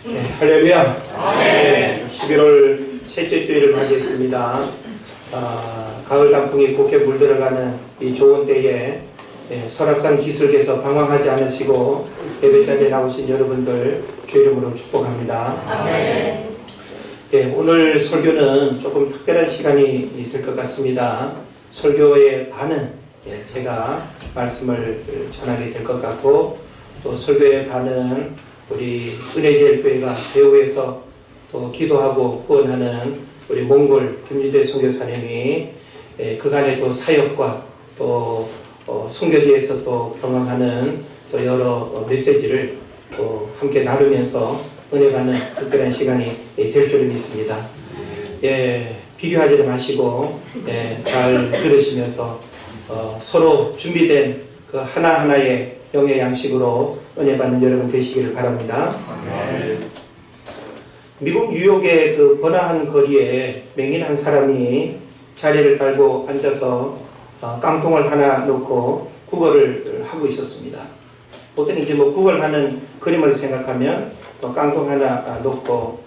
네, 할렐루야. 네, 11월 셋째 주일을 맞이했습니다. 가을 단풍이 곱게 물들어가는 이 좋은 때에 설악산 기슭에서 방황하지 않으시고 예배자리에 나오신 여러분들 주 이름으로 축복합니다. 아멘. 네, 오늘 설교는 조금 특별한 시간이 될 것 같습니다. 설교의 반은 제가 말씀을 전하게 될 것 같고, 또 설교의 반은 우리 은혜제일교회가 배후에서 또 기도하고 후원하는 우리 몽골 김유대 선교사님이 그간의 또 사역과 또 선교지에서 또 경험하는 또 여러 메시지를 또 함께 나누면서 은혜 받는 특별한 시간이 될 줄 믿습니다. 비교하지 마시고 잘 들으시면서 서로 준비된 그 하나하나의 영의 양식으로 은혜 받는 여러분 되시기를 바랍니다. 미국 뉴욕의 그 번화한 거리에 맹인 한 사람이 자리를 깔고 앉아서 깡통을 하나 놓고 구걸을 하고 있었습니다. 보통 이제 구걸하는 그림을 생각하면 깡통 하나 놓고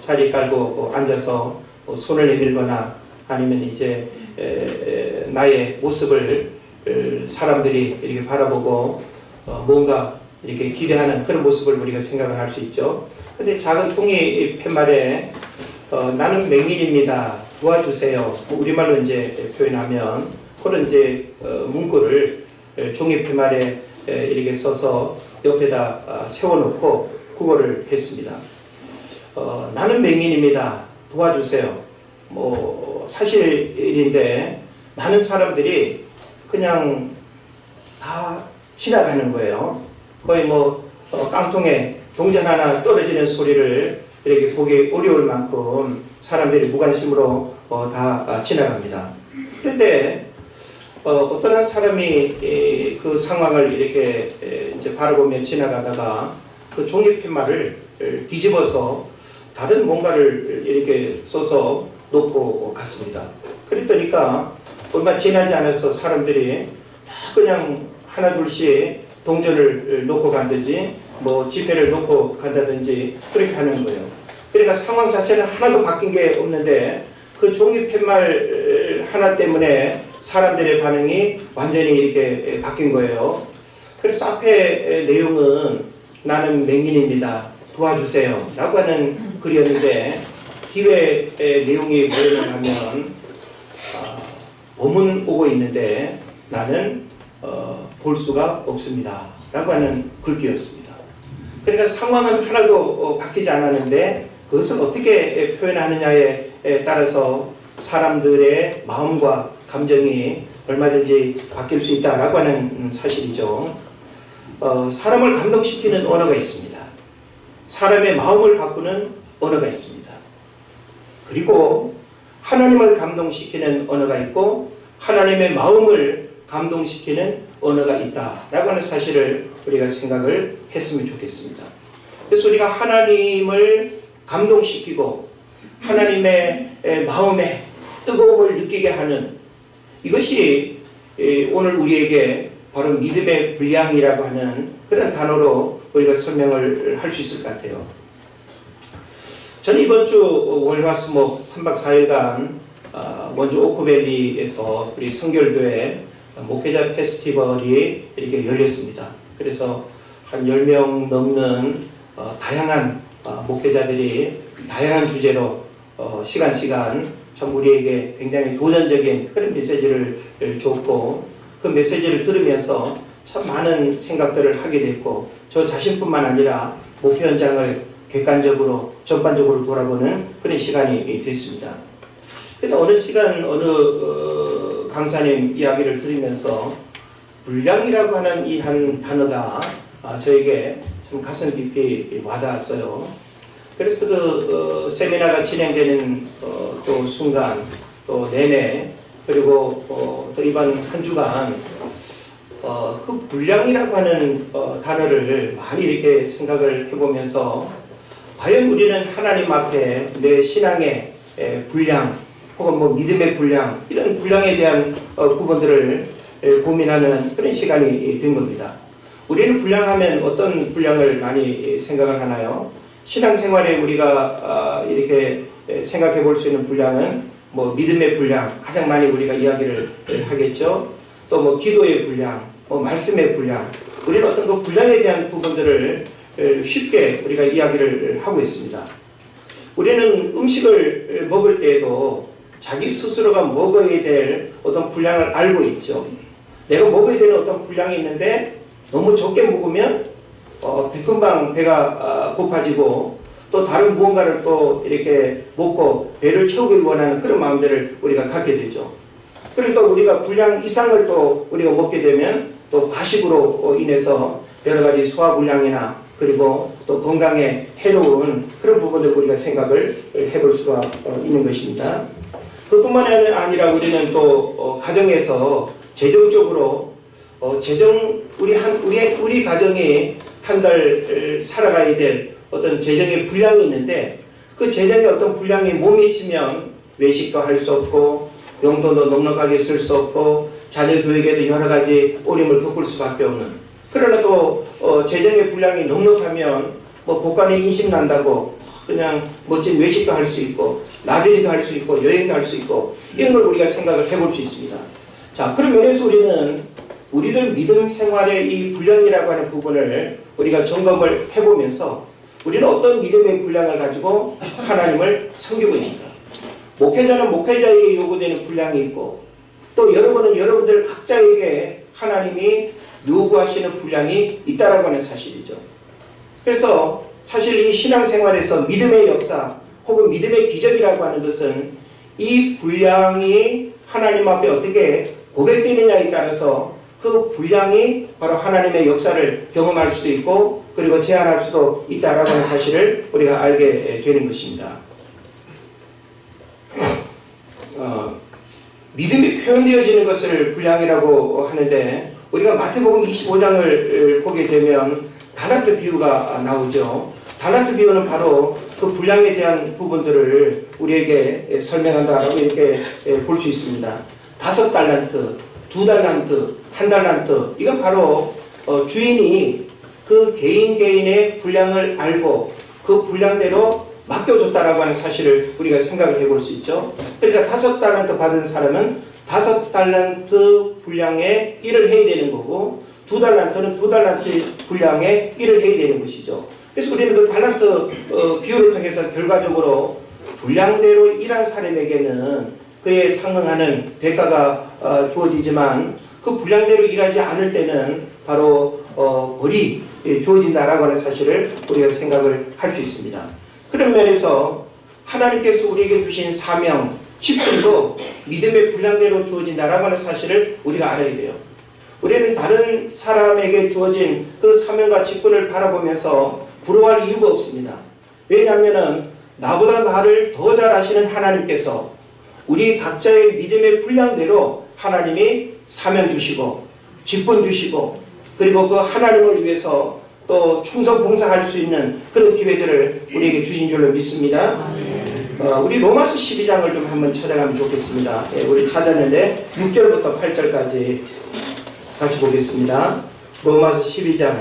자리 깔고 앉아서 손을 내밀거나 아니면 이제 나의 모습을 사람들이 이렇게 바라보고 뭔가 이렇게 기대하는 그런 모습을 우리가 생각을 할 수 있죠. 근데 작은 종이 팻말에 나는 맹인입니다. 도와주세요. 우리말로 이제 표현하면 그런 이제 문구를 종이 팻말에 이렇게 써서 옆에다 세워놓고 구걸을 했습니다. 나는 맹인입니다. 도와주세요. 사실인데 많은 사람들이 그냥 다 지나가는 거예요. 거의 깡통에 동전 하나 떨어지는 소리를 이렇게 보기 어려울 만큼 사람들이 무관심으로 다 지나갑니다. 그런데 어떤 한 사람이 그 상황을 이렇게 이제 바라보며 지나가다가 그 종이 팻말을 뒤집어서 다른 뭔가를 이렇게 써서 놓고 갔습니다. 그랬더니까 얼마 지나지 않아서 사람들이 그냥 하나 둘씩 동전을 놓고 간다든지 지폐를 놓고 간다든지 그렇게 하는 거예요. 그러니까 상황 자체는 하나도 바뀐 게 없는데 그 종이 팻말 하나 때문에 사람들의 반응이 완전히 이렇게 바뀐 거예요. 그래서 앞에 내용은 나는 맹인입니다. 도와주세요 라고 하는 글이었는데 뒤에 내용이 뭐냐면 하면 봄은 오고 있는데 나는 볼 수가 없습니다 라고 하는 글귀였습니다. 그러니까 상황은 하나도 바뀌지 않았는데 그것을 어떻게 표현하느냐에 따라서 사람들의 마음과 감정이 얼마든지 바뀔 수 있다라고 하는 사실이죠. 사람을 감동시키는 언어가 있습니다. 사람의 마음을 바꾸는 언어가 있습니다. 그리고 하나님을 감동시키는 언어가 있고 하나님의 마음을 감동시키는 언어가 있다라고 하는 사실을 우리가 생각을 했으면 좋겠습니다. 그래서 우리가 하나님을 감동시키고 하나님의 마음에 뜨거움을 느끼게 하는 이것이 오늘 우리에게 바로 믿음의 분량이라고 하는 그런 단어로 우리가 설명을 할 수 있을 것 같아요. 저는 이번 주 월화수목 3박 4일간 원주 오크밸리에서 우리 성결교회 목회자 페스티벌이 이렇게 열렸습니다. 그래서 한 10명 넘는 다양한 목회자들이 다양한 주제로 시간 참 우리에게 굉장히 도전적인 그런 메시지를 줬고 그 메시지를 들으면서 참 많은 생각들을 하게 됐고 저 자신뿐만 아니라 목회 현장을 객관적으로 전반적으로 돌아보는 그런 시간이 됐습니다. 그런데 어느 시간 어느 강사님 이야기를 들으면서 분량이라고 하는 이 한 단어가 저에게 좀 가슴 깊이 와닿았어요. 그래서 그 세미나가 진행되는 또 순간 또 내내 그리고 또 이번 한 주간 그 분량이라고 하는 단어를 많이 이렇게 생각을 해보면서 과연 우리는 하나님 앞에 내 신앙의 분량 혹은 믿음의 분량 이런 분량에 대한 부분들을 고민하는 그런 시간이 된 겁니다. 우리는 분량하면 어떤 분량을 많이 생각을 하나요? 신앙생활에 우리가 이렇게 생각해 볼 수 있는 분량은 뭐 믿음의 분량 가장 많이 우리가 이야기를 하겠죠. 또 뭐 기도의 분량, 뭐 말씀의 분량, 우리는 어떤 그 분량에 대한 부분들을 쉽게 우리가 이야기를 하고 있습니다. 우리는 음식을 먹을 때에도 자기 스스로가 먹어야 될 어떤 분량을 알고 있죠. 내가 먹어야 되는 어떤 분량이 있는데 너무 적게 먹으면 금방 배가 고파지고 또 다른 무언가를 또 이렇게 먹고 배를 채우길 원하는 그런 마음들을 우리가 갖게 되죠. 그리고 또 우리가 분량 이상을 또 우리가 먹게 되면 또 과식으로 인해서 여러 가지 소화불량이나 그리고 또 건강에 해로운 그런 부분들 우리가 생각을 해볼 수가 있는 것입니다. 그뿐만 아니라 우리는 또 가정에서 재정적으로 우리 가정이 한 달 살아가야 될 어떤 재정의 분량이 있는데 그 재정의 어떤 분량이 못 미치면 외식도 할 수 없고 용돈도 넉넉하게 쓸 수 없고 자녀 교육에도 여러 가지 어려움을 겪을 수밖에 없는, 그러나 또 재정의 분량이 넉넉하면 뭐 국간에 인심 난다고 그냥 멋진 외식도 할 수 있고 나들이도 할 수 있고 여행도 할 수 있고 이런 걸 우리가 생각을 해볼 수 있습니다. 자, 그런 면에서 우리들 믿음 생활의 이 분량이라고 하는 부분을 우리가 점검을 해보면서 우리는 어떤 믿음의 분량을 가지고 하나님을 섬기고 있습니다. 목회자는 목회자에게 요구되는 분량이 있고 또 여러분은 여러분들 각자에게 하나님이 요구하시는 분량이 있다라고 하는 사실이죠. 그래서 사실 이 신앙생활에서 믿음의 역사 혹은 믿음의 기적이라고 하는 것은 이 분량이 하나님 앞에 어떻게 고백되느냐에 따라서 그 분량이 바로 하나님의 역사를 경험할 수도 있고 그리고 제한할 수도 있다라고 하는 사실을 우리가 알게 되는 것입니다. 믿음이 표현되어지는 것을 분량이라고 하는데 우리가 마태복음 25장을 보게 되면 달란트 비유가 나오죠. 달란트 비유는 바로 그 분량에 대한 부분들을 우리에게 설명한다라고 이렇게 볼 수 있습니다. 5달란트, 2달란트, 1달란트, 이건 바로 주인이 그 개인의 분량을 알고 그 분량대로 맡겨줬다라고 하는 사실을 우리가 생각을 해볼 수 있죠. 그러니까 5달란트 받은 사람은 5달란트 분량의 일을 해야 되는 거고 2달란트는 2달란트 분량의 일을 해야 되는 것이죠. 그래서 우리는 그 달란트 비유를 통해서 결과적으로 분량대로 일한 사람에게는 그에 상응하는 대가가 주어지지만 그 분량대로 일하지 않을 때는 바로 벌이 주어진다라고 하는 사실을 우리가 생각을 할 수 있습니다. 그런 면에서 하나님께서 우리에게 주신 사명, 직분도 믿음의 분량대로 주어진다라고 하는 사실을 우리가 알아야 돼요. 우리는 다른 사람에게 주어진 그 사명과 직분을 바라보면서 부러워할 이유가 없습니다. 왜냐하면 나보다 나를 더 잘 아시는 하나님께서 우리 각자의 믿음의 분량대로 하나님이 사명 주시고 직분 주시고 그리고 그 하나님을 위해서 또 충성 봉사할 수 있는 그런 기회들을 우리에게 주신 줄로 믿습니다. 우리 로마서 12장을 좀 한번 찾아가면 좋겠습니다. 우리 찾았는데 6절부터 8절까지 같이 보겠습니다. 로마서 12장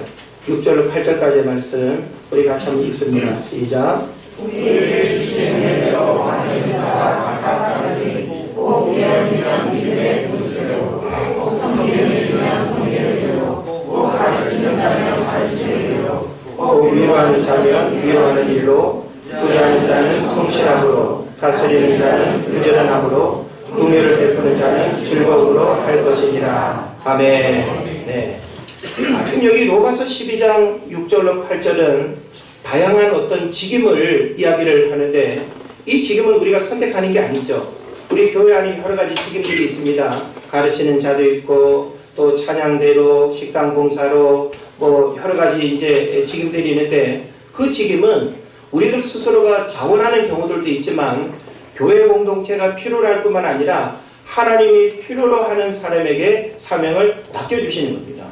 6절로 8절까지의 말씀 우리 같이 한번 읽습니다. 시작. 우리에게 주신 은혜로 하나님 사랑 각각하니 꼭 예언이면 믿음의 분수대로 꼭 성경이면 성경대로 꼭 가르치는 자면 가르치는 일로 꼭 위로하는 자면 위로하는 일로 구제하는 자는 성실함으로 다스리는 자는 부지런함으로 긍휼을 베푸는 자는 즐거움으로 할 것이니라. 아멘. 네. 지금 여기 로마서 12장 6절로 8절은 다양한 어떤 직임을 이야기를 하는데 이 직임은 우리가 선택하는 게 아니죠. 우리 교회 안에 여러 가지 직임들이 있습니다. 가르치는 자도 있고 또 찬양대로 식당 봉사로 뭐 여러 가지 이제 직임들이 있는데 그 직임은 우리들 스스로가 자원하는 경우들도 있지만 교회 공동체가 필요로 할 뿐만 아니라 하나님이 필요로 하는 사람에게 사명을 맡겨주시는 겁니다.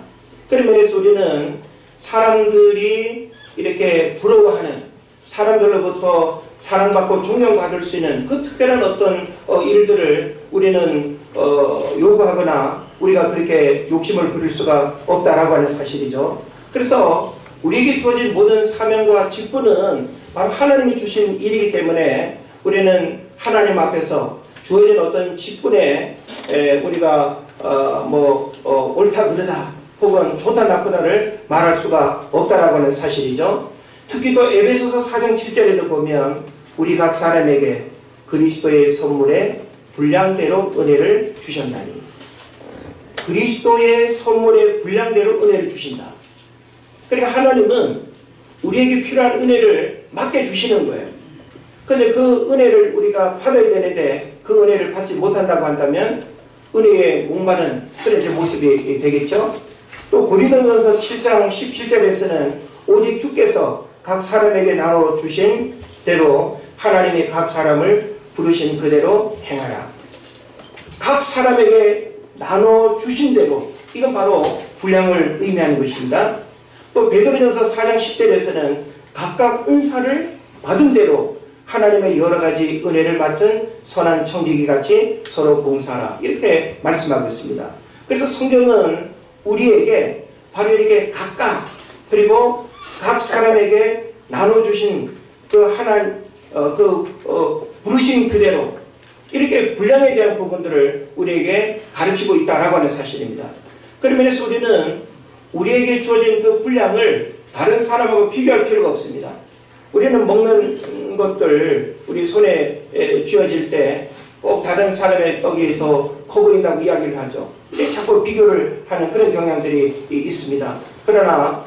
그런 면에서 우리는 사람들이 이렇게 부러워하는 사람들로부터 사랑받고 존경받을 수 있는 그 특별한 어떤 일들을 우리는 요구하거나 우리가 그렇게 욕심을 부릴 수가 없다라고 하는 사실이죠. 그래서 우리에게 주어진 모든 사명과 직분은 바로 하나님이 주신 일이기 때문에 우리는 하나님 앞에서 주어진 어떤 직분에 우리가 옳다 그르다 혹은 좋다 나쁘다를 말할 수가 없다라고 하는 사실이죠. 특히 또 에베소서 4장 7절에도 보면 우리 각 사람에게 그리스도의 선물에 분량대로 은혜를 주셨나니, 그리스도의 선물에 분량대로 은혜를 주신다. 그러니까 하나님은 우리에게 필요한 은혜를 맡겨 주시는 거예요. 그런데 그 은혜를 우리가 받아야 되는데 그 은혜를 받지 못한다고 한다면 은혜에 목마른 그런 모습이 되겠죠. 또 고린도전서 7장 17절에서는 오직 주께서 각 사람에게 나눠 주신 대로 하나님이 각 사람을 부르신 그대로 행하라. 각 사람에게 나눠 주신 대로, 이건 바로 분량을 의미하는 것입니다. 또 베드로전서 4장 10절에서는 각각 은사를 받은 대로 하나님의 여러 가지 은혜를 맡은 선한 청지기 같이 서로 봉사하라, 이렇게 말씀하고 있습니다. 그래서 성경은 우리에게 바로 이렇게 각각 그리고 각 사람에게 나눠주신 그 부르신 그대로 이렇게 분량에 대한 부분들을 우리에게 가르치고 있다라고 하는 사실입니다. 그런 면에서 우리는 우리에게 주어진 그 분량을 다른 사람하고 비교할 필요가 없습니다. 우리는 먹는 것들 우리 손에 쥐어질 때 꼭 다른 사람의 떡이 더 커 보인다고 이야기를 하죠. 자꾸 비교를 하는 그런 경향들이 있습니다. 그러나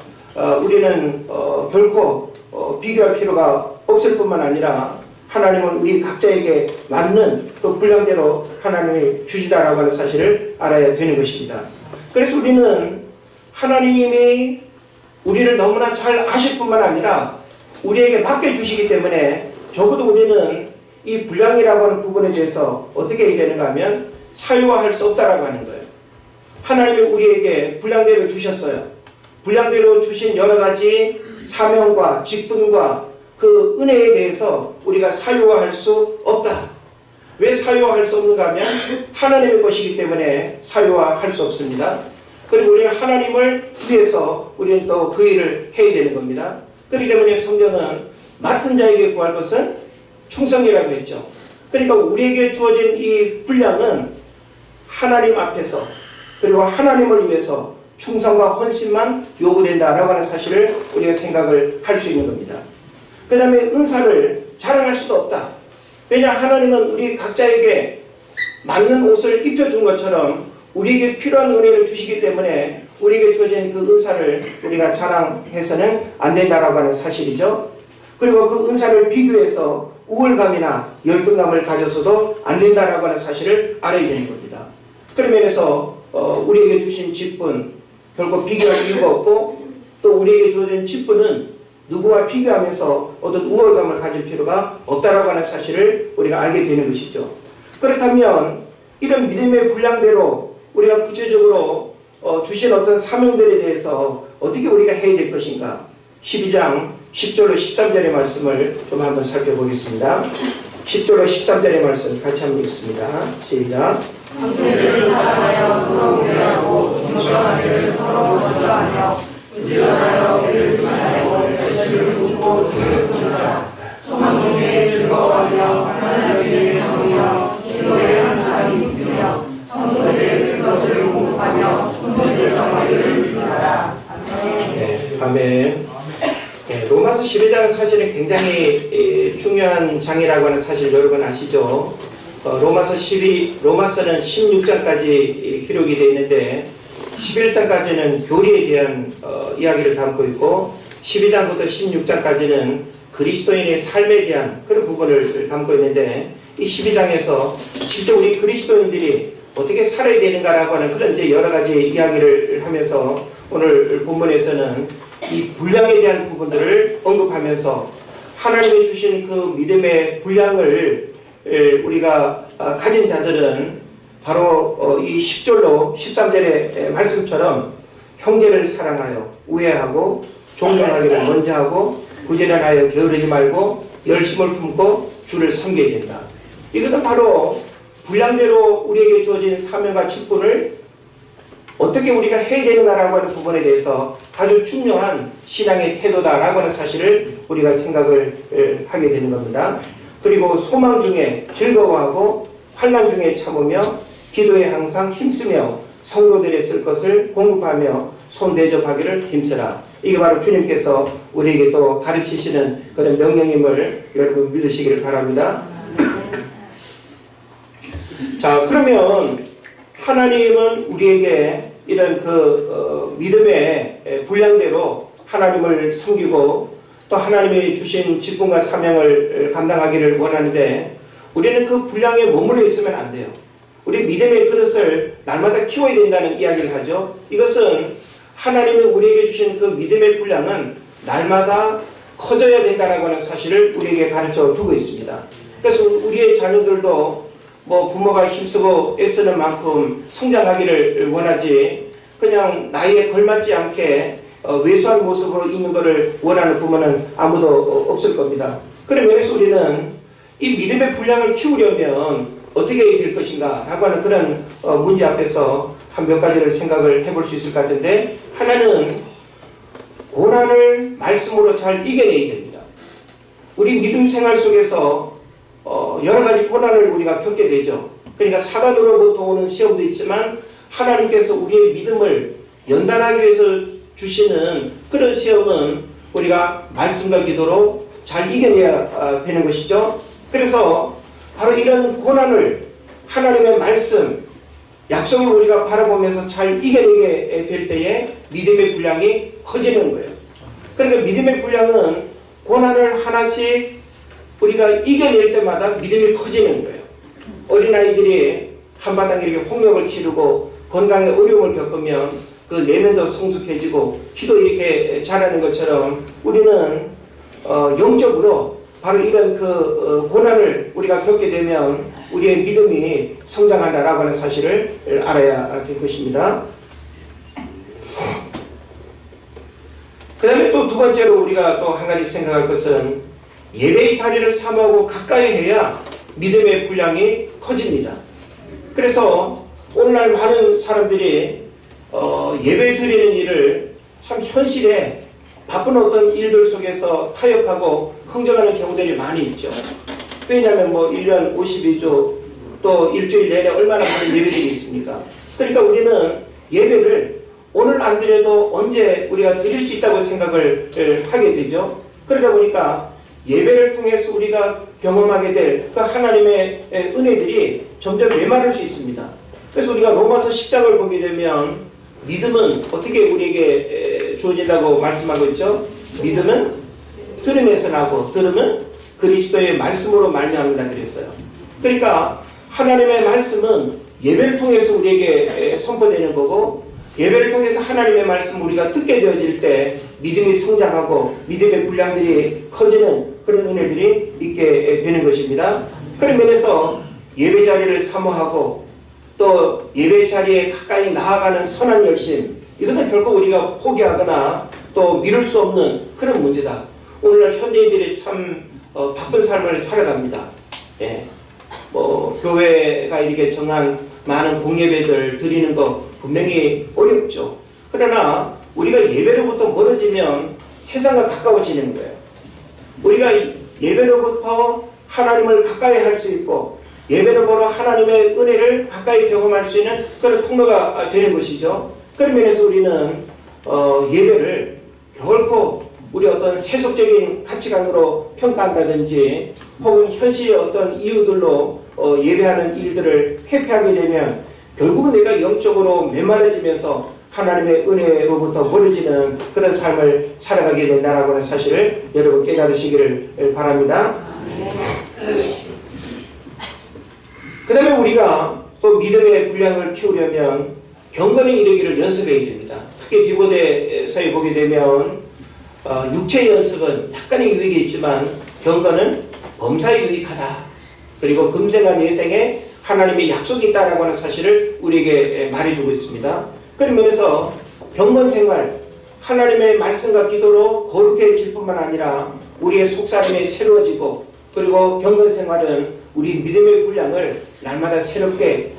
우리는 결코 비교할 필요가 없을 뿐만 아니라 하나님은 우리 각자에게 맞는 그 분량대로 하나님이 주시다라고 하는 사실을 알아야 되는 것입니다. 그래서 우리는 하나님이 우리를 너무나 잘 아실 뿐만 아니라 우리에게 맡겨주시기 때문에 적어도 우리는 이 분량이라고 하는 부분에 대해서 어떻게 해야 되는가 하면 사유화할 수 없다라고 하는 거예요. 하나님이 우리에게 분량대로 주셨어요. 분량대로 주신 여러 가지 사명과 직분과 그 은혜에 대해서 우리가 사유화할 수 없다. 왜 사유화할 수 없는가 하면 하나님의 것이기 때문에 사유화할 수 없습니다. 그리고 우리는 하나님을 위해서 우리는 또 그 일을 해야 되는 겁니다. 그렇기 때문에 성경은 맡은 자에게 구할 것은 충성이라고 했죠. 그러니까 우리에게 주어진 이 분량은 하나님 앞에서 그리고 하나님을 위해서 충성과 헌신만 요구된다라고 하는 사실을 우리가 생각을 할 수 있는 겁니다. 그 다음에 은사를 자랑할 수도 없다. 왜냐, 하나님은 우리 각자에게 맞는 옷을 입혀준 것처럼 우리에게 필요한 은혜를 주시기 때문에 우리에게 주어진 그 은사를 우리가 자랑해서는 안 된다라고 하는 사실이죠. 그리고 그 은사를 비교해서 우월감이나 열등감을 가져서도 안 된다라고 하는 사실을 알아야 되는 겁니다. 그런 면에서 우리에게 주신 직분 결코 비교할 이유가 없고, 또 우리에게 주어진 직분은 누구와 비교하면서 어떤 우월감을 가질 필요가 없다라고 하는 사실을 우리가 알게 되는 것이죠. 그렇다면 이런 믿음의 분량대로 우리가 구체적으로 주신 어떤 사명들에 대해서 어떻게 우리가 해야 될 것인가? 12장 10절로 13절의 말씀을 좀 한번 살펴보겠습니다. 10절로 13절의 말씀 같이 한번 읽습니다. 시작. 형제를 사랑하여 서로 우애하고 존경하기를 서로 먼저하며 부지런하여 의를 전하고 열심을 굽고 주를 sond으라. 소망 중에 즐거워하며 하나님의 성령 기도에 항상 있으며 성도들의 쓸 것을 공급하며 손질 정하기를 빌사라. 아멘. 아멘. 로마서 12장은 사실은 굉장히 중요한 장이라고 하는 사실 여러분 아시죠? 로마서는 16장까지 기록이 되어 있는데 11장까지는 교리에 대한 이야기를 담고 있고 12장부터 16장까지는 그리스도인의 삶에 대한 그런 부분을 담고 있는데, 이 12장에서 실제 우리 그리스도인들이 어떻게 살아야 되는가라고 하는 그런 이제 여러 가지 이야기를 하면서 오늘 본문에서는 이 분량에 대한 부분들을 언급하면서 하나님이 주신 그 믿음의 분량을 우리가 가진 자들은 바로 이 10절로 13절의 말씀처럼 형제를 사랑하여 우애하고 존경하기를 먼저 하고 부지런하여 게으르지 말고 열심을 품고 주를 섬겨야 된다. 이것은 바로 분량대로 우리에게 주어진 사명과 직분을 어떻게 우리가 해야 되는가라고 하는 부분에 대해서 아주 중요한 신앙의 태도다라고 하는 사실을 우리가 생각을 하게 되는 겁니다. 그리고 소망 중에 즐거워하고 환난 중에 참으며 기도에 항상 힘쓰며 성도들의 쓸 것을 공급하며 손대접하기를 힘쓰라. 이게 바로 주님께서 우리에게 또 가르치시는 그런 명령임을 여러분 믿으시기를 바랍니다. 자, 그러면 하나님은 우리에게 이런 믿음의 분량대로 하나님을 섬기고 또 하나님이 주신 직분과 사명을 감당하기를 원하는데 우리는 그 분량에 머물러 있으면 안 돼요. 우리 믿음의 그릇을 날마다 키워야 된다는 이야기를 하죠. 이것은 하나님이 우리에게 주신 그 믿음의 분량은 날마다 커져야 된다는 하는 사실을 우리에게 가르쳐 주고 있습니다. 그래서 우리의 자녀들도 부모가 힘쓰고 애쓰는 만큼 성장하기를 원하지 그냥 나이에 걸맞지 않게 왜소한 모습으로 있는 것을 원하는 부모는 아무도 없을 겁니다. 그런 면에서 우리는 이 믿음의 분량을 키우려면 어떻게 될 것인가 라고 하는 그런 문제 앞에서 한 몇 가지를 생각을 해볼 수 있을 것 같은데, 하나는 고난을 말씀으로 잘 이겨내야 됩니다. 우리 믿음 생활 속에서 여러 가지 고난을 우리가 겪게 되죠. 그러니까 사단으로부터 오는 시험도 있지만 하나님께서 우리의 믿음을 연단하기 위해서 주시는 그런 시험은 우리가 말씀과 기도로 잘 이겨내야 되는 것이죠. 그래서 바로 이런 고난을 하나님의 말씀, 약속을 우리가 바라보면서 잘 이겨내게 될 때에 믿음의 분량이 커지는 거예요. 그러니까 믿음의 분량은 고난을 하나씩 우리가 이겨낼 때마다 믿음이 커지는 거예요. 어린아이들이 한바탕 이렇게 홍역을 치르고 건강에 어려움을 겪으면 그 내면도 성숙해지고 키도 이렇게 자라는 것처럼 우리는 영적으로 바로 이런 고난을 우리가 겪게 되면 우리의 믿음이 성장한다라고 하는 사실을 알아야 될 것입니다. 그 다음에 또 두 번째로 우리가 또 한 가지 생각할 것은 예배의 자리를 사모하고 가까이 해야 믿음의 분량이 커집니다. 그래서 오늘날 많은 사람들이 예배 드리는 일을 참 현실에 바쁜 어떤 일들 속에서 타협하고 흥정하는 경우들이 많이 있죠. 왜냐하면 1년 52주 또 일주일 내내 얼마나 많은 예배들이 있습니까? 그러니까 우리는 예배를 오늘 안 드려도 언제 우리가 드릴 수 있다고 생각을 하게 되죠. 그러다 보니까 예배를 통해서 우리가 경험하게 될 그 하나님의 은혜들이 점점 메마를 수 있습니다. 그래서 우리가 로마서 10장을 보게 되면 믿음은 어떻게 우리에게 주어진다고 말씀하고 있죠? 믿음은 들음에서 나고 들음은 그리스도의 말씀으로 말미암는다 그랬어요. 그러니까 하나님의 말씀은 예배를 통해서 우리에게 선포되는 거고, 예배를 통해서 하나님의 말씀 우리가 듣게 되어질 때 믿음이 성장하고 믿음의 분량들이 커지는 그런 은혜들이 있게 되는 것입니다. 그런 면에서 예배 자리를 사모하고 또 예배 자리에 가까이 나아가는 선한 열심, 이것은 결코 우리가 포기하거나 또 미룰 수 없는 그런 문제다. 오늘날 현대인들이 참 바쁜 삶을 살아갑니다. 예. 교회가 이렇게 정한 많은 공예배들 드리는 거 분명히 어렵죠. 그러나 우리가 예배로부터 멀어지면 세상과 가까워지는 거예요. 우리가 예배로부터 하나님을 가까이 할 수 있고 예배로부터 하나님의 은혜를 가까이 경험할 수 있는 그런 통로가 되는 것이죠. 그런 면에서 우리는 예배를 결코 우리 어떤 세속적인 가치관으로 평가한다든지 혹은 현실의 어떤 이유들로 예배하는 일들을 회피하게 되면 결국은 내가 영적으로 메마르지면서 하나님의 은혜로부터 멀어지는 그런 삶을 살아가게 된다라고 하는 사실을 여러분 깨달으시기를 바랍니다. 그 다음에 우리가 또 믿음의 분량을 키우려면 경건에 이르기를 연습해야 됩니다. 특히 디모데서에 보게 되면 육체의 연습은 약간의 유익이 있지만 경건은 범사에 유익하다. 그리고 금생과 내생에 하나님의 약속이 있다라고 하는 사실을 우리에게 말해주고 있습니다. 그런 면에서 경건 생활, 하나님의 말씀과 기도로 거룩해질 뿐만 아니라 우리의 속사람이 새로워지고, 그리고 경건 생활은 우리 믿음의 분량을 날마다 새롭게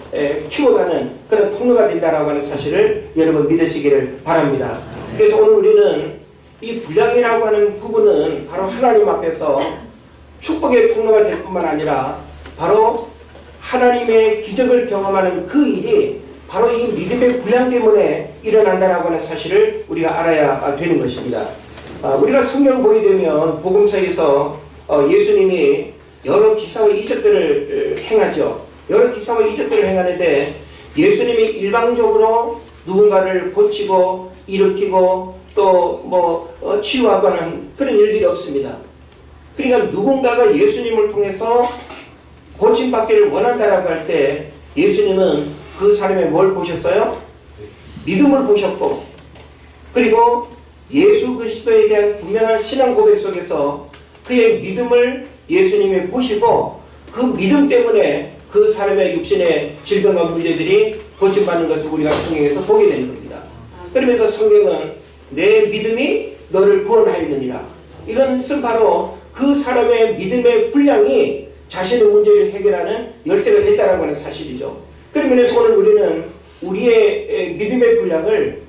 키워가는 그런 통로가 된다라고 하는 사실을 여러분 믿으시기를 바랍니다. 그래서 오늘 우리는 이 분량이라고 하는 부분은 바로 하나님 앞에서 축복의 통로가 될 뿐만 아니라 바로 하나님의 기적을 경험하는 그 일이 바로 이 믿음의 분량 때문에 일어난다라고 하는 사실을 우리가 알아야 되는 것입니다. 우리가 성경을 보게 되면 복음서에서 예수님이 여러 기사와 이적들을 행하죠. 여러 기사와 이적들을 행하는데 예수님이 일방적으로 누군가를 고치고 일으키고 또 치유하고 하는 그런 일들이 없습니다. 그러니까 누군가가 예수님을 통해서 고침받기를 원한다라고 할 때 예수님은 그 사람의 뭘 보셨어요? 믿음을 보셨고, 그리고 예수 그리스도에 대한 분명한 신앙 고백 속에서 그의 믿음을 예수님이 보시고 그 믿음 때문에 그 사람의 육신의 질병과 문제들이 고침받는 것을 우리가 성경에서 보게 되는 겁니다. 그러면서 성경은 내 믿음이 너를 구원하였느니라. 이것은 바로 그 사람의 믿음의 분량이 자신의 문제를 해결하는 열쇠가 됐다는 하는 사실이죠. 그런 면에서 오늘 우리는 우리의 믿음의 분량을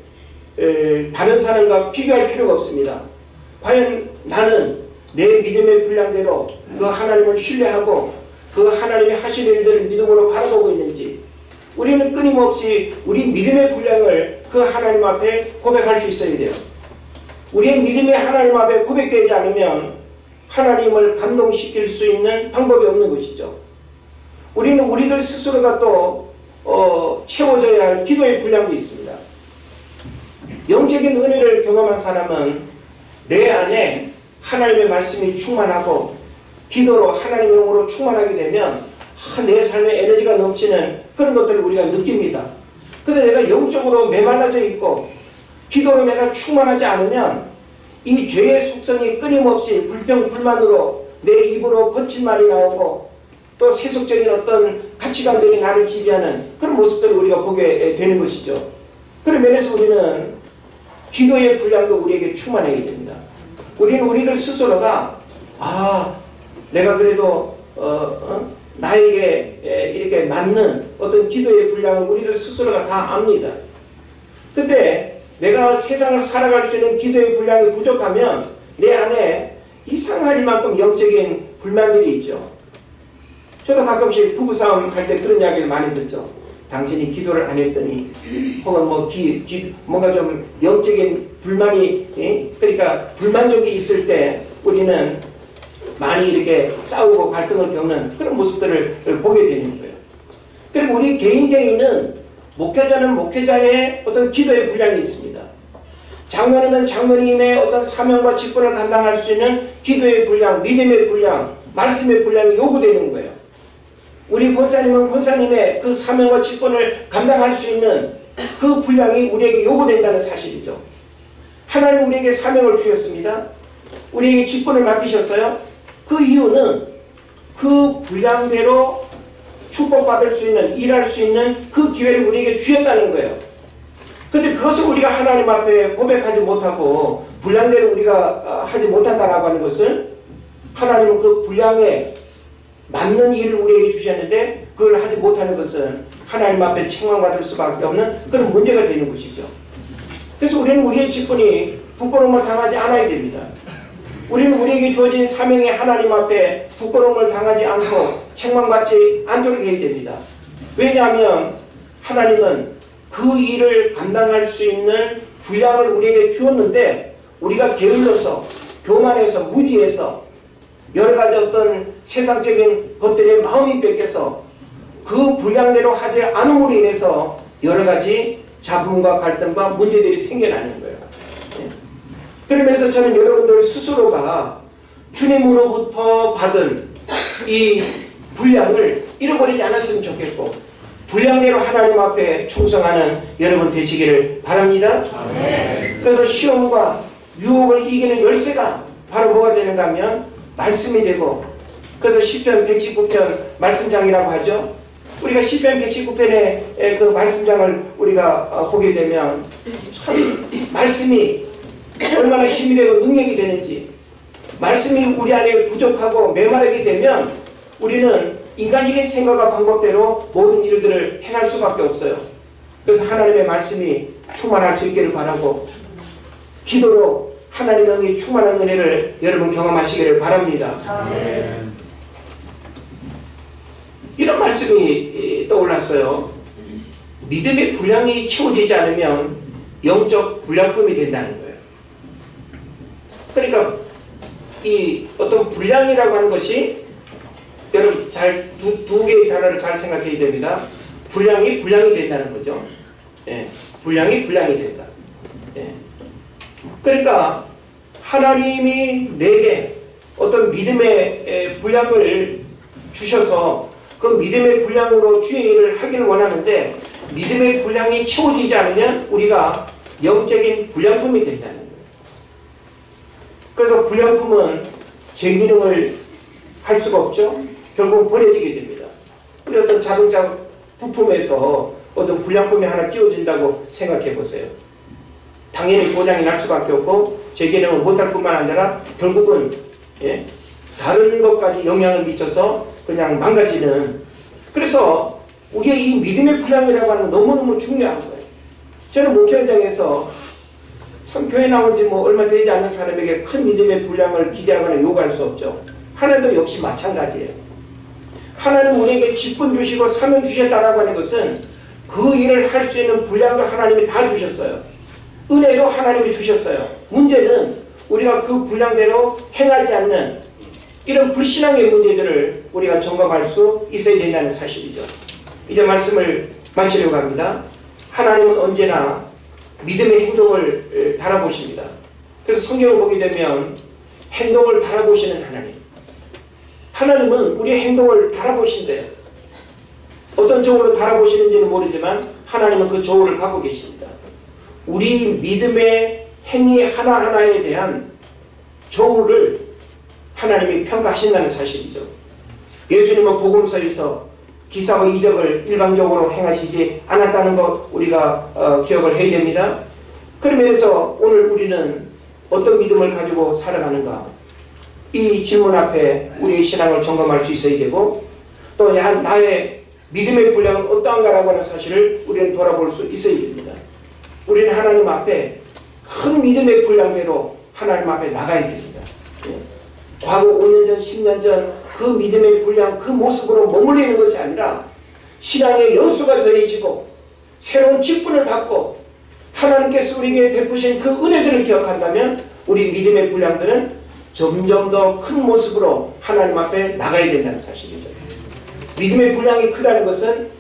다른 사람과 비교할 필요가 없습니다. 과연 나는 내 믿음의 분량대로 그 하나님을 신뢰하고 그 하나님이 하시는 일들을 믿음으로 바라보고 있는지, 우리는 끊임없이 우리 믿음의 분량을 그 하나님 앞에 고백할 수 있어야 돼요. 우리의 믿음이 하나님 앞에 고백되지 않으면 하나님을 감동시킬 수 있는 방법이 없는 것이죠. 우리는 우리들 스스로가 또 채워져야 할 기도의 분량도 있습니다. 영적인 은혜를 경험한 사람은 내 안에 하나님의 말씀이 충만하고 기도로 하나님의 영으로 충만하게 되면 내 삶에 에너지가 넘치는 그런 것들을 우리가 느낍니다. 그런데 내가 영적으로 메말라져 있고 기도로 내가 충만하지 않으면 이 죄의 속성이 끊임없이 불평불만으로 내 입으로 거친 말이 나오고 또 세속적인 어떤 가치관들이 나를 지배하는 그런 모습들을 우리가 보게 되는 것이죠. 그런 면에서 우리는 기도의 분량도 우리에게 충만해야 됩니다. 우리는 우리들 스스로가 내가 그래도 나에게 이렇게 맞는 어떤 기도의 분량을 우리들 스스로가 다 압니다. 근데 내가 세상을 살아갈 수 있는 기도의 분량이 부족하면 내 안에 이상하리만큼 영적인 불만들이 있죠. 저도 가끔씩 부부싸움 할 때 그런 이야기를 많이 듣죠. 당신이 기도를 안 했더니, 혹은 뭔가 좀 영적인 불만이, 그러니까 불만족이 있을 때 우리는 많이 이렇게 싸우고 갈등을 겪는 그런 모습들을 보게 되는 거예요. 그리고 우리 개인은 목회자는 목회자의 어떤 기도의 분량이 있습니다. 장로님은 장로님의 어떤 사명과 직분을 감당할 수 있는 기도의 분량, 믿음의 분량, 말씀의 분량이 요구되는 거예요. 우리 권사님은 권사님의 그 사명과 직분을 감당할 수 있는 그 분량이 우리에게 요구된다는 사실이죠. 하나님 우리에게 사명을 주셨습니다. 우리에게 직분을 맡기셨어요. 그 이유는 그 분량대로 축복받을 수 있는, 일할 수 있는 그 기회를 우리에게 주셨다는 거예요. 그런데 그것을 우리가 하나님 앞에 고백하지 못하고 분량대로 우리가 하지 못한다라고 하는 것은, 하나님은 그 분량에 맞는 일을 우리에게 주셨는데 그걸 하지 못하는 것은 하나님 앞에 책망받을 수밖에 없는 그런 문제가 되는 것이죠. 그래서 우리는 우리의 직분이 부끄러움을 당하지 않아야 됩니다. 우리는 우리에게 주어진 사명이 하나님 앞에 부끄러움을 당하지 않고 책망받지 않도록 해야 됩니다. 왜냐하면 하나님은 그 일을 감당할 수 있는 분량을 우리에게 주었는데 우리가 게을러서, 교만해서, 무지해서 여러 가지 어떤 세상적인 것들에 마음이 뺏겨서 그 분량대로 하지 않음으로 인해서 여러 가지 잡음과 갈등과 문제들이 생겨나는 거예요. 그러면서 저는 여러분들 스스로가 주님으로부터 받은 이 분량을 잃어버리지 않았으면 좋겠고, 분량대로 하나님 앞에 충성하는 여러분 되시기를 바랍니다. 그래서 시험과 유혹을 이기는 열쇠가 바로 뭐가 되는가 하면 말씀이 되고, 그래서 시편 119편 말씀장이라고 하죠. 우리가 시편 119편의 그 말씀장을 우리가 보게 되면 참 말씀이 얼마나 힘이 되고 능력이 되는지, 말씀이 우리 안에 부족하고 메마르게 되면 우리는 인간적인 생각과 방법대로 모든 일들을 행할 수밖에 없어요. 그래서 하나님의 말씀이 충만할 수 있기를 바라고, 기도로 하나님의 영이 충만한 은혜를 여러분 경험하시기를 바랍니다. 아멘. 이런 말씀이 떠올랐어요. 믿음의 분량이 채워지지 않으면 영적 불량품이 된다는 거예요. 그러니까 이 어떤 분량이라고 하는 것이 여러분 잘 두 개의 단어를 잘 생각해야 됩니다. 분량이 된다는 거죠. 예, 분량이 된다. 예. 그러니까 하나님이 내게 어떤 믿음의 분량을 주셔서 그 믿음의 분량으로 주의 일을 하기를 원하는데 믿음의 분량이 채워지지 않으면 우리가 영적인 불량품이 된다는 거예요. 그래서 불량품은 제 기능을 할 수가 없죠. 결국 버려지게 됩니다. 우리 어떤 자동차 부품에서 어떤 불량품이 하나 끼워진다고 생각해 보세요. 당연히 고장이 날 수밖에 없고 제 기능을 못할 뿐만 아니라 결국은 다른 것까지 영향을 미쳐서 그냥 망가지는. 그래서 우리의 이 믿음의 분량이라고 하는 건 너무너무 중요한 거예요. 저는 목회 현장에서 참 교회 나온 지 얼마 되지 않은 사람에게 큰 믿음의 분량을 기대하거나 요구할 수 없죠. 하나님도 역시 마찬가지예요. 하나님 우리에게 직분 주시고 사명 주셨다라고 하는 것은 그 일을 할 수 있는 분량도 하나님이 다 주셨어요. 은혜로 하나님이 주셨어요. 문제는 우리가 그 분량대로 행하지 않는 이런 불신앙의 문제들을 우리가 점검할 수 있어야 된다는 사실이죠. 이제 말씀을 마치려고 합니다. 하나님은 언제나 믿음의 행동을 바라보십니다. 그래서 성경을 보게 되면 행동을 바라보시는 하나님은 우리의 행동을 바라보신대요. 어떤 저울로 바라보시는지는 모르지만 하나님은 그 저울을 갖고 계십니다. 우리 믿음의 행위 하나하나에 대한 저울을 하나님이 평가하신다는 사실이죠. 예수님은 복음서에서 기사와 이적을 일방적으로 행하시지 않았다는 것 우리가 기억을 해야 됩니다. 그러면서 오늘 우리는 어떤 믿음을 가지고 살아가는가? 이 질문 앞에 우리의 신앙을 점검할 수 있어야 되고 또 나의 믿음의 분량은 어떠한가라고 하는 사실을 우리는 돌아볼 수 있어야 됩니다. 우리는 하나님 앞에 큰 믿음의 분량대로 하나님 앞에 나가야 됩니다. 과거 5년 전, 10년 전 그 믿음의 분량, 그 모습으로 머물리는 것이 아니라 신앙의 연수가 더해지고 새로운 직분을 받고 하나님께서 우리에게 베푸신 그 은혜들을 기억한다면 우리 믿음의 분량들은 점점 더 큰 모습으로 하나님 앞에 나가야 된다는 사실이죠. 믿음의 분량이 크다는 것은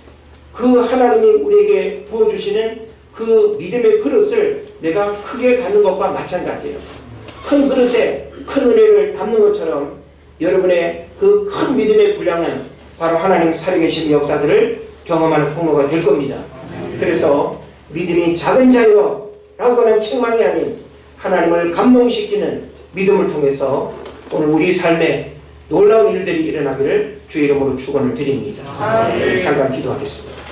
그 하나님이 우리에게 부어주시는 그 믿음의 그릇을 내가 크게 갖는 것과 마찬가지예요. 큰 그릇에 큰 은혜를 담는 것처럼 여러분의 그 큰 믿음의 분량은 바로 하나님 살아계신 역사들을 경험하는 통로가 될 겁니다. 그래서 믿음이 작은 자여 라고 하는 책망이 아닌 하나님을 감동시키는 믿음을 통해서 오늘 우리 삶에 놀라운 일들이 일어나기를 주의 이름으로 축원을 드립니다. 잠깐 기도하겠습니다.